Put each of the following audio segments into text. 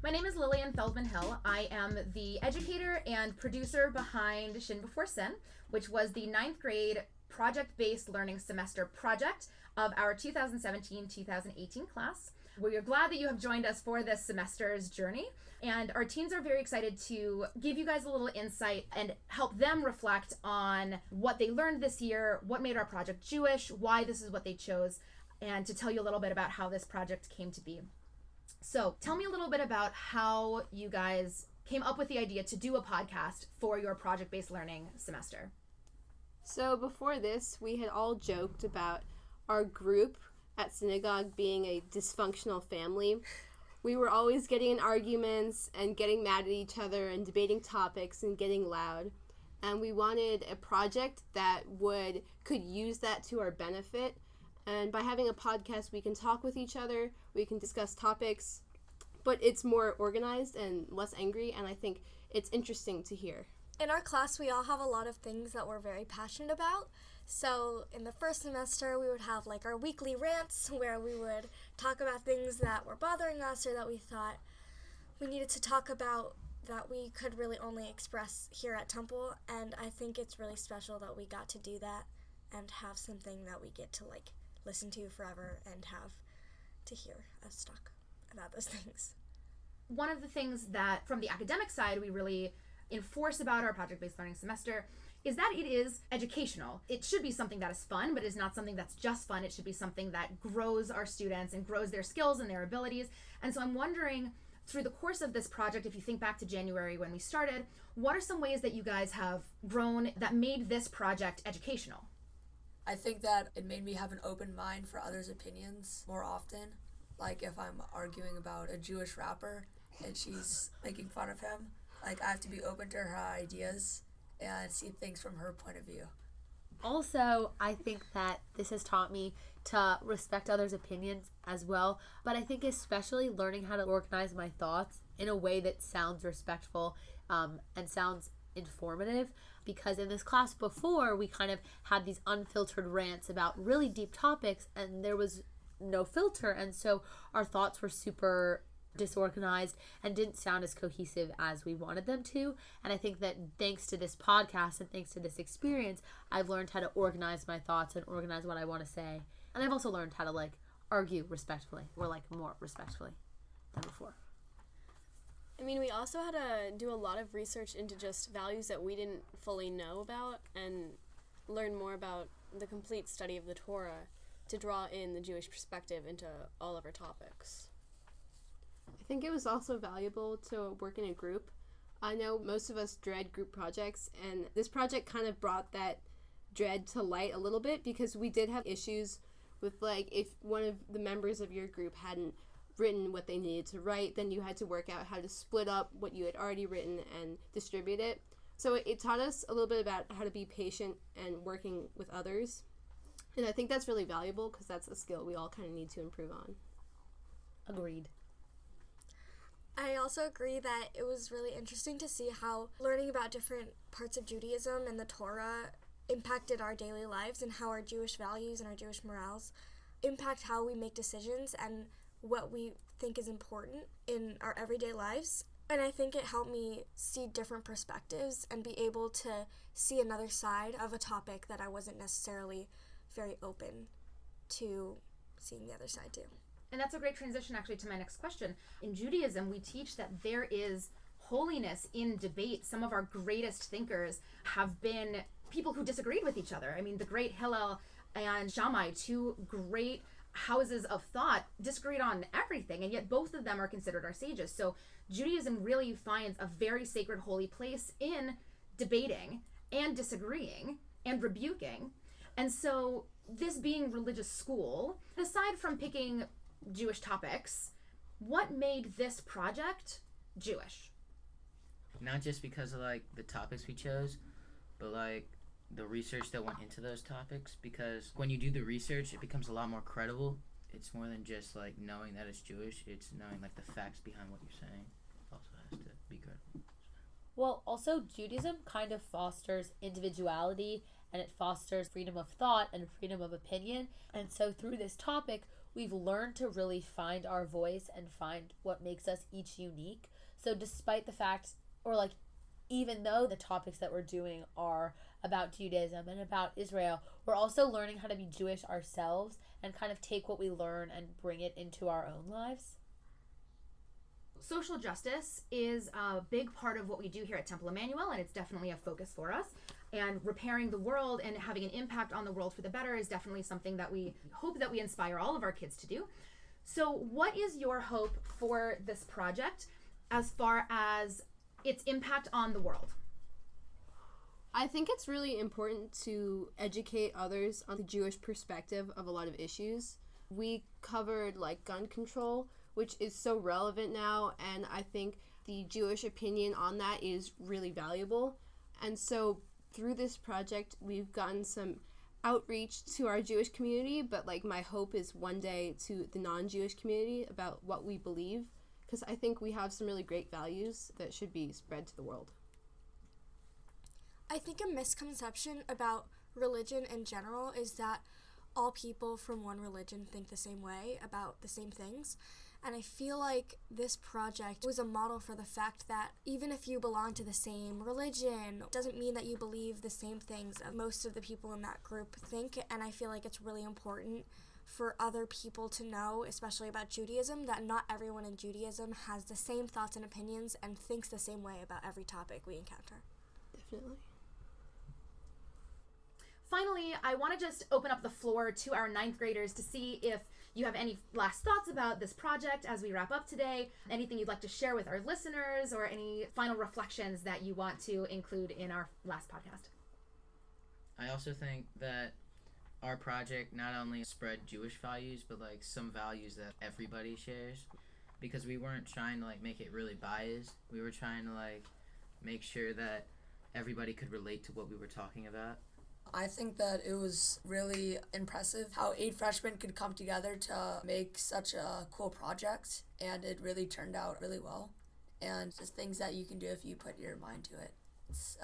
My name is Lillian Feldman-Hill. I am the educator and producer behind Shin Before Sin, which was the 9th grade project-based learning semester project of our 2017-2018 class. We are glad that you have joined us for this semester's journey, and our teens are very excited to give you guys a little insight and help them reflect on what they learned this year, what made our project Jewish, why this is what they chose, and to tell you a little bit about how this project came to be. So tell me a little bit about how you guys came up with the idea to do a podcast for your project-based learning semester. So before this, we had all joked about our group at synagogue being a dysfunctional family. We were always getting in arguments and getting mad at each other and debating topics and getting loud. And we wanted a project that could use that to our benefit. And by having a podcast, we can talk with each other, we can discuss topics, but it's more organized and less angry, and I think it's interesting to hear. In our class, we all have a lot of things that we're very passionate about. So in the first semester, we would have like our weekly rants where we would talk about things that were bothering us or that we thought we needed to talk about that we could really only express here at Temple. And I think it's really special that we got to do that and have something that we get to listen to forever and have to hear us talk about those things. One of the things that from the academic side we really enforce about our project-based learning semester is that it is educational. It should be something that is fun, but it's not something that's just fun. It should be something that grows our students and grows their skills and their abilities. And so I'm wondering, through the course of this project, if you think back to January when we started, what are some ways that you guys have grown that made this project educational? I think that it made me have an open mind for others' opinions more often. Like if I'm arguing about a Jewish rapper and she's making fun of him, I have to be open to her ideas and see things from her point of view. Also, I think that this has taught me to respect others' opinions as well, but I think especially learning how to organize my thoughts in a way that sounds respectful and sounds informative, because in this class before we kind of had these unfiltered rants about really deep topics and there was no filter, and so our thoughts were super disorganized and didn't sound as cohesive as we wanted them to. And I think that thanks to this podcast and thanks to this experience, I've learned how to organize my thoughts and organize what I want to say. And I've also learned how to argue respectfully, or more respectfully than before. I mean, we also had to do a lot of research into just values that we didn't fully know about and learn more about the complete study of the Torah to draw in the Jewish perspective into all of our topics. I think it was also valuable to work in a group. I know most of us dread group projects, and this project kind of brought that dread to light a little bit, because we did have issues with if one of the members of your group hadn't written what they needed to write, then you had to work out how to split up what you had already written and distribute it. So it taught us a little bit about how to be patient and working with others. And I think that's really valuable because that's a skill we all kind of need to improve on. Agreed. I also agree that it was really interesting to see how learning about different parts of Judaism and the Torah impacted our daily lives, and how our Jewish values and our Jewish morals impact how we make decisions and what we think is important in our everyday lives. And I think it helped me see different perspectives and be able to see another side of a topic that I wasn't necessarily very open to seeing the other side too. And that's a great transition actually to my next question. In Judaism, we teach that there is holiness in debate. Some of our greatest thinkers have been people who disagreed with each other. I mean, the great Hillel and Shammai, two great houses of thought, disagreed on everything, and yet both of them are considered our sages. So Judaism really finds a very sacred, holy place in debating and disagreeing and rebuking. And so this being religious school, aside from picking Jewish topics, what made this project Jewish? Not just because of the topics we chose, but the research that went into those topics, because when you do the research it becomes a lot more credible. It's more than just knowing that it's Jewish, it's knowing the facts behind what you're saying also has to be credible. Well, also Judaism kind of fosters individuality and it fosters freedom of thought and freedom of opinion. And so through this topic, we've learned to really find our voice and find what makes us each unique. So despite the fact, or like, even though the topics that we're doing are about Judaism and about Israel, we're also learning how to be Jewish ourselves and kind of take what we learn and bring it into our own lives. Social justice is a big part of what we do here at Temple Emanuel, and it's definitely a focus for us. And repairing the world and having an impact on the world for the better is definitely something that we hope that we inspire all of our kids to do. So what is your hope for this project as far as its impact on the world? I think it's really important to educate others on the Jewish perspective of a lot of issues. We covered like gun control, which is so relevant now, and I think the Jewish opinion on that is really valuable. And so through this project, we've gotten some outreach to our Jewish community, but like my hope is one day to the non-Jewish community about what we believe, because I think we have some really great values that should be spread to the world. I think a misconception about religion in general is that all people from one religion think the same way about the same things. And I feel like this project was a model for the fact that even if you belong to the same religion, it doesn't mean that you believe the same things that most of the people in that group think. And I feel like it's really important for other people to know, especially about Judaism, that not everyone in Judaism has the same thoughts and opinions and thinks the same way about every topic we encounter. Definitely. Finally, I want to just open up the floor to our 9th graders to see if you have any last thoughts about this project as we wrap up today, anything you'd like to share with our listeners, or any final reflections that you want to include in our last podcast. I also think that our project not only spread Jewish values, but like some values that everybody shares, because we weren't trying to like make it really biased. We were trying to like make sure that everybody could relate to what we were talking about. I think that it was really impressive how 8 freshmen could come together to make such a cool project, and it really turned out really well. And just things that you can do if you put your mind to it. It's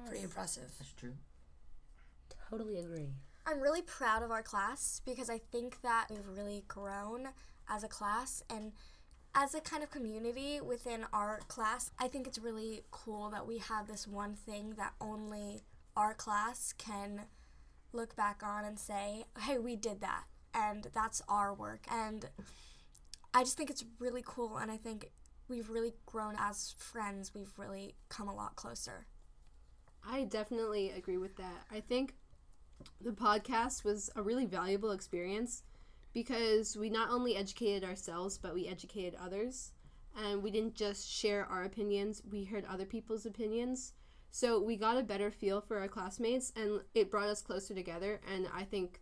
pretty impressive. That's true. Totally agree. I'm really proud of our class because I think that we've really grown as a class and as a kind of community within our class. I think it's really cool that we have this one thing that only our class can look back on and say, hey, we did that, and that's our work. And I just think it's really cool, and I think we've really grown as friends. We've really come a lot closer. I definitely agree with that. I think the podcast was a really valuable experience because we not only educated ourselves, but we educated others. And we didn't just share our opinions, we heard other people's opinions. So we got a better feel for our classmates, and it brought us closer together. And I think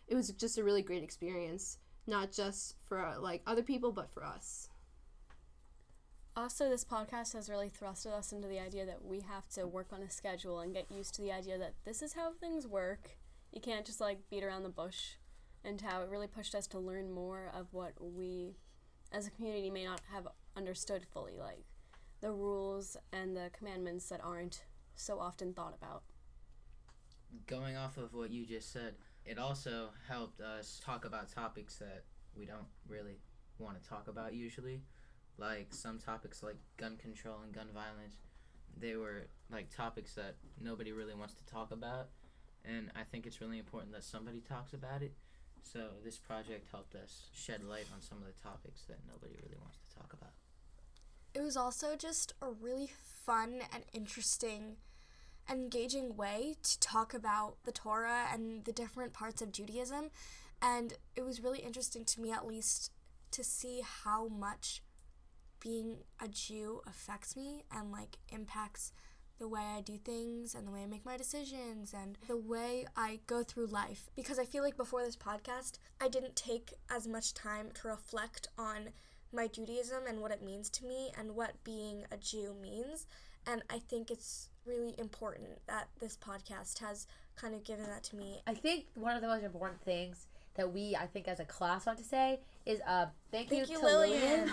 it was just a really great experience, not just for like other people, but for us. Also, this podcast has really thrusted us into the idea that we have to work on a schedule and get used to the idea that this is how things work. You can't just like beat around the bush, and how it really pushed us to learn more of what we as a community may not have understood fully, like the rules and the commandments that aren't so often thought about. Going off of what you just said, it also helped us talk about topics that we don't really want to talk about usually. Like some topics like gun control and gun violence, they were like topics that nobody really wants to talk about. And I think it's really important that somebody talks about it. So this project helped us shed light on some of the topics that nobody really wants to talk about. It was also just a really fun and interesting and engaging way to talk about the Torah and the different parts of Judaism. And it was really interesting to me, at least, to see how much being a Jew affects me and like impacts the way I do things and the way I make my decisions and the way I go through life. Because I feel like before this podcast, I didn't take as much time to reflect on my Judaism and what it means to me and what being a Jew means. And I think it's really important that this podcast has kind of given that to me. I think one of the most important things that we, I think as a class want to say is thank you to Lillian.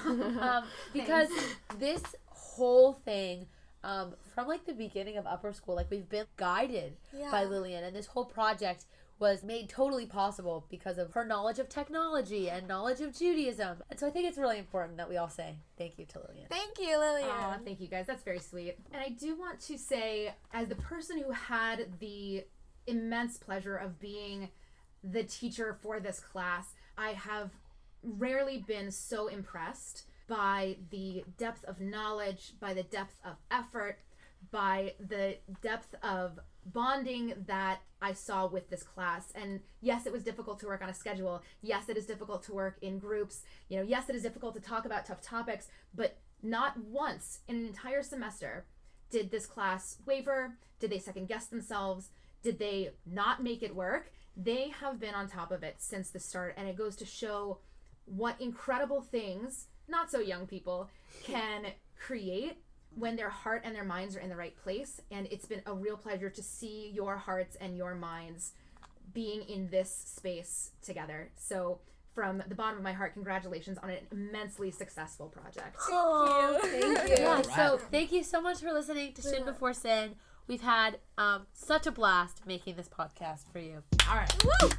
Because this whole thing from like the beginning of upper school, like we've been guided Yeah. by Lillian, and this whole project was made totally possible because of her knowledge of technology and knowledge of Judaism. And so I think it's really important that we all say thank you to Lillian. Thank you, Lillian. Aw, thank you guys. That's very sweet. And I do want to say, as the person who had the immense pleasure of being the teacher for this class, I have rarely been so impressed by the depth of knowledge, by the depth of effort, by the depth of bonding that I saw with this class. And yes, it was difficult to work on a schedule. Yes, it is difficult to work in groups. Yes, it is difficult to talk about tough topics, but not once in an entire semester did this class waver. Did they second guess themselves? Did they not make it work? They have been on top of it since the start, and it goes to show what incredible things not so young people can create when their heart and their minds are in the right place. And it's been a real pleasure to see your hearts and your minds being in this space together. So from the bottom of my heart, congratulations on an immensely successul project. Thank you. Yeah, All so right. thank you so much for listening to Shin Before Sin. We've had such a blast making this podcast for you. All right. Woo!